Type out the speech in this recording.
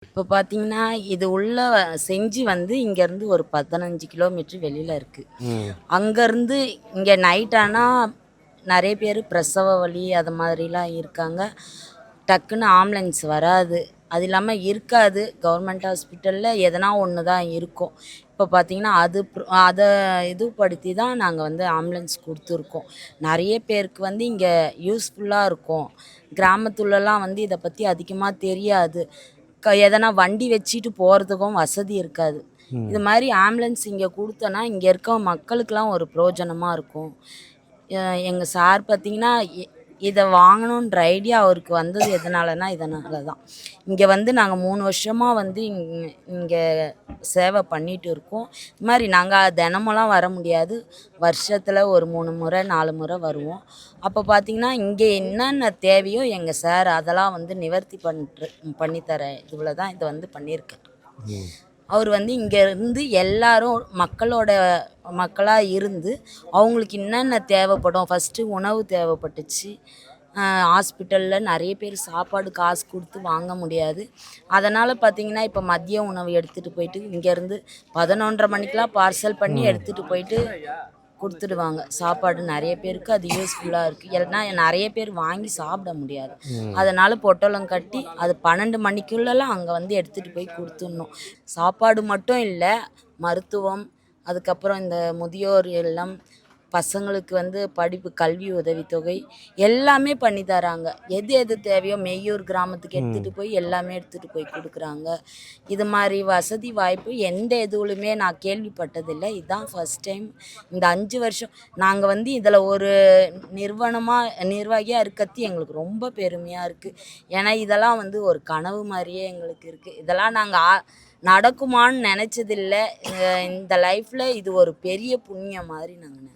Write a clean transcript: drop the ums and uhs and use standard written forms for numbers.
இப்போ பார்த்தீங்கன்னா, இது உள்ள செஞ்சி வந்து இங்கேருந்து ஒரு 15 கிலோமீட்டர் வெளியில இருக்கு. ம். அங்கேருந்து இங்கே நைட் ஆனா நெறைய பேர் பிரசவ வலி அது மாதிரிலாம் இருக்காங்க. டக்குன்னு ஆம்புலன்ஸ் வராது. அது இல்லாம இருக்காது. கவர்மெண்ட் ஹாஸ்பிட்டல்ல எதனா ஒண்ணு தான் இருக்கும். இப்போ பார்த்தீங்கன்னா, அத இதுபடுத்தி தான் நாங்க வந்து ஆம்புலன்ஸ் குடுத்துருக்கோம். நெறைய பேருக்கு வந்து இங்க யூஸ்ஃபுல்லா இருக்கும். கிராமத்துலலாம் வந்து இத பத்தி அதிகமா தெரியாது. எதனா வண்டி வச்சுட்டு போகிறதுக்கும் வசதி இருக்காது. ம். இது மாரி ஆம்புலன்ஸ் இங்கே குடுத்தோன்னா, இங்க இருக்க மக்களுக்கெல்லாம் ஒரு பிரயோஜனமா இருக்கும். எ எங்க சார் பார்த்தீங்கன்னா, இத வாங்கணுன்ற ஐடியா அவருக்கு வந்தது எதனாலனா, இதனால தான். இங்க வந்து நாங்க 3 வருஷமா வந்து இங்க சேவை பண்ணிட்டு இருக்கோம். இது மாரி நாங்க தினமும்லாம் வர முடியாது. வருஷத்துல ஒரு 3 முறை, 4 முறை வருவோம். அப்போ பார்த்தீங்கன்னா, இங்கே என்னென்ன தேவையோ எங்க சார் அதெல்லாம் வந்து நிவர்த்தி பண்ணி தர இதுல தான் இத வந்து பண்ணியிருக்காரு. ம். அவர் வந்து இங்க இருந்து எல்லாரும் மக்களா இருந்து, அவங்களுக்கு என்னென்ன தேவைப்படும், ஃபர்ஸ்ட்டு உணவு தேவைப்பட்டுச்சு. ஹாஸ்பிட்டல்ல நெறைய பேர் சாப்பாடு காசு குடுத்து வாங்க முடியாது. அதனால பார்த்தீங்கன்னா, இப்போ மதிய உணவு எடுத்துட்டு போயிட்டு, இங்கேருந்து 11:30 மணிக்கெல்லாம் பார்சல் பண்ணி ம். எடுத்துட்டு போயிட்டு குடுத்துடுவாங்க. சாப்பாடு நெறைய பேருக்கு அது யூஸ்ஃபுல்லா இருக்கு. ஏன்னா நெறைய பேர் வாங்கி சாப்பிட முடியாது. ம். அதனால பொட்டலம் கட்டி அது 12 மணிக்குள்ளலாம் அங்க வந்து எடுத்துட்டு போய் குடுத்துடணும். சாப்பாடு மட்டும் இல்ல, மருத்துவம், அதுக்கப்புறம் இந்த முதியோர் இல்லம், பசங்களுக்கு வந்து படிப்பு கல்வி உதவித்தொகை எல்லாமே பண்ணி தராங்க. எது எது தேவையோ மெய்யூர் கிராமத்துக்கு ம். எடுத்துட்டு போய் எல்லாமே எடுத்துட்டு போய் குடுக்குறாங்க. இது மாரி வசதி வாய்ப்பு எந்த இதுவுலுமே நான் கேள்விப்பட்டதில்ல. இதான் ஃபர்ஸ்ட் டைம். இந்த 5 வருஷம் நாங்க வந்து இதில ஒரு நிர்வாகியா இருக்கறது எங்களுக்கு ரொம்ப பெருமையா இருக்கு. ஏன்னா, இதெல்லாம் வந்து ஒரு கனவு மாரியே எங்களுக்கு இருக்கு. இதெல்லாம் நாங்க நடக்குமான்னு நெனச்சதில்ல. இந்த லைஃப்ல இது ஒரு பெரிய புண்ணியம் மாரி நாங்க நெனைக்கிறோம்.